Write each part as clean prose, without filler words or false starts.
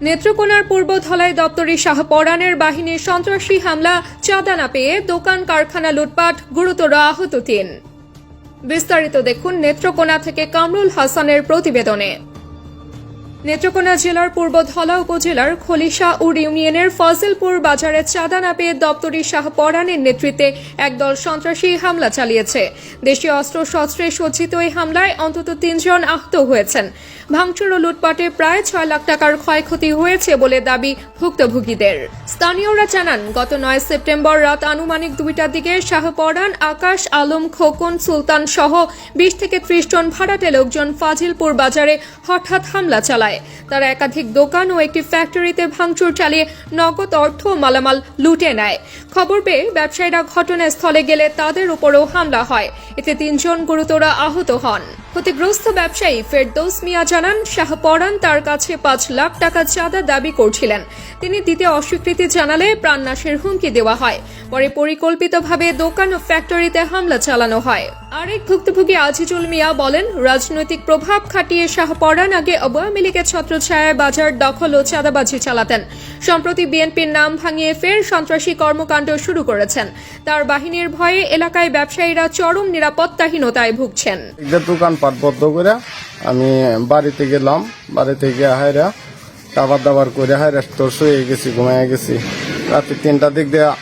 নেত্রকোনার পূর্ব ধলাই দপ্তরি শাহপরানের বাহিনীর সন্ত্রাসী হামলা, চাঁদা না পেয়ে দোকান কারখানা লুটপাট, গুরুতর আহত ৩। বিস্তারিত দেখুন নেত্রকোনা থেকে কামরুল হাসানের প্রতিবেদনে। নেত্রকোনা জেলার পূর্ব ধলা উপজেলার খলিশাউর ইউনিয়নের ফজলপুর বাজারে চাঁদা না পেয়ে দপ্তরি শাহপরানের নেতৃত্বে একদল সন্ত্রাসী হামলা চালিয়েছে। দেশীয় অস্ত্রশস্ত্রে সজ্জিত এই হামলায় অন্তত ৩ জন আহত হয়েছেন। ভাঙচুর ও লুটপাটে প্রায় ৬ লাখ টাকার ক্ষয়ক্ষতি হয়েছে বলে দাবি ভুক্তভোগীদের। স্থানীয়রা জানান, গত ৯ সেপ্টেম্বর রাত আনুমানিক ২টার দিকে শাহপরান, আকাশ আলম, খোকন, সুলতান সহ ২০ থেকে ৩০ জন ভাড়াটে লোকজন ফাজিলপুর বাজারে হঠাৎ হামলা চালায়। তারা একাধিক দোকান ও একটি ফ্যাক্টরিতে ভাঙচুর চালিয়ে নগদ অর্থ ও মালামাল লুটে নেয়। খবর পেয়ে ব্যবসায়ীরা ঘটনাস্থলে গেলে তাদের উপরও হামলা হয়। এতে ৩ জন গুরুতর আহত হন। ক্ষতিগ্রস্ত ব্যবসায়ী ফেরদৌস মিয়া জানান, শাহপরান তার কাছে ৫ লাখ টাকা চাঁদা দাবি করছিলেন। তিনি দিতে অস্বীকৃতি জানালে প্রাণনাশের হুমকি দেওয়া হয়। পরে পরিকল্পিতভাবে দোকান ও ফ্যাক্টরিতে হামলা চালানো হয়। আরেক ভুক্তভোগী আজিজুল মিয়া বলেন, রাজনৈতিক প্রভাব খাটিয়ে শাহপরান আগে আওয়ামী লীগের ছত্রছায়ায় বাজার দখল ও চাঁদাবাজি চালাতেন। সম্প্রতি বিএনপির নাম ভাঙিয়ে ফের সন্ত্রাসী কর্মকাণ্ড শুরু করেছেন। তার বাহিনীর ভয়ে এলাকায় ব্যবসায়ীরা চরম নিরাপত্তাহীনতায় ভুগছেন। দোকানপাট বদ্ধ করে আমি বাড়িতে গেলাম। বাড়ি থেকে হায়রা খাবার দাবার করে হায়রা তোর শুয়ে গেছি, ঘুমাইয়া গেছি। রাতে ৩টার দিক দেয়া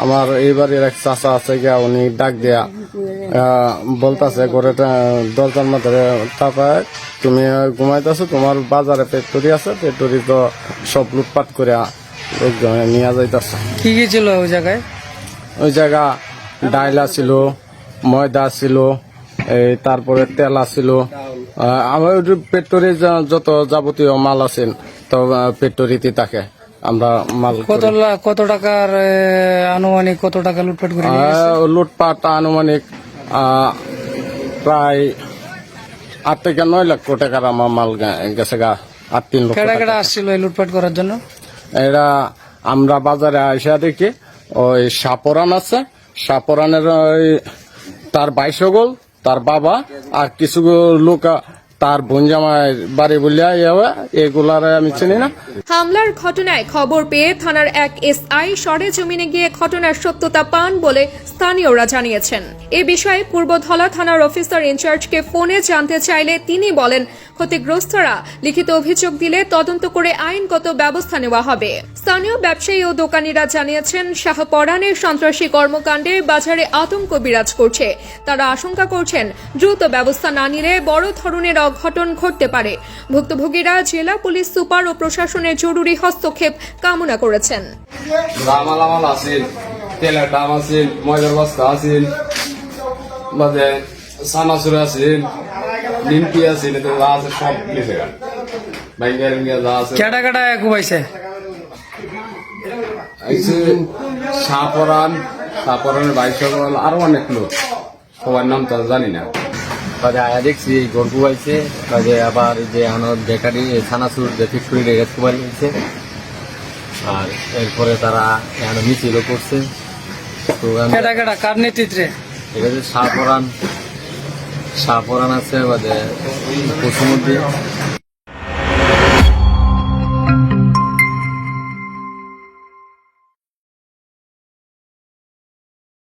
আমার এই বাড়ির এক চাচা আছে গিয়া, উনি ডাক দেয়া বলতেছে ঘরেটা দরজার মধ্যে তাপায়, তুমি ঘুমাইতেছো, তোমার বাজারে ফ্যাক্টরি আছে, ফ্যাক্টরি তো সব লুটপাট করে নিয়ে যাইতেছে। কি কি ছিল ওই জায়গায়? ওই জায়গা ডাইলা ছিল, ময়দা ছিল, এই তারপরে তেল আছিল। আমার ফ্যাক্টরি যত যাবতীয় মাল আছে তো ফ্যাক্টরিতে থাকে। আমরা মাল কত টাকার আনুমানিক কত টাকা লুটপাট করে? লুটপাট আনুমানিক প্রায় ৮ থেকে ৯ লক্ষ টাকার আমার মাল গেছে গা। ৮-৩ লক্ষ। কেডা আসছিল এই লুটপাট করার জন্য? এরা আমরা বাজারে আইসা দেখি ওই শাহপরান আছে, শাহপরানের তার ২২ গোল, তার বাবা আর কিছু লোক তার বোন জামাইয়ের বাড়ি বলিয়া এগুলার আমি চিনি না। হামলার ঘটনায় খবর পেয়ে থানার এক এসআই সরেজমিনে গিয়ে ঘটনার সত্যতা পান বলে স্থানীয়রা জানিয়েছেন। এ বিষয়ে পূর্ব ধলা থানার অফিসার ইনচার্জকে ফোনে জানতে চাইলে তিনি বলেন, ক্ষতিগ্রস্তরা লিখিত অভিযোগ দিলে তদন্ত করে আইনগত ব্যবস্থা নেওয়া হবে। স্থানীয় ব্যবসায়ী ও দোকানিরা জানিয়েছেন, শাহপরানের সন্ত্রাসী কর্মকাণ্ডে বাজারে আতঙ্ক বিরাজ করছে। তারা আশঙ্কা করছেন, দ্রুত ব্যবস্থা না নিলে বড় ধরনের অঘটন ঘটতে পারে। ভুক্তভোগীরা জেলা পুলিশ সুপার ও প্রশাসনের জরুরি হস্তক্ষেপ কামনা করেছেন। মালামাল আছে, তেলের দাম আছে, ময়দার বস্তা আছে, সানাসুর আছে, নিমকি আছে, সব লিখে কেডা কেডা ঘুমাইছে? শাহপরানের ২২ গোল, আরো অনেক লোক, সবার নাম তো জানি না। আয়া দেখছি ঘর কুবাইছে, আবার যে বেকারি ছানাচুর যে ফ্যাক্টরি কুবাই নিচ্ছে। আর এরপরে তারা এখানে মিছিলও করছে। তো কার নেতৃত্বে? এটা যে শাহপরান আছে, কুসুমুদ্দিন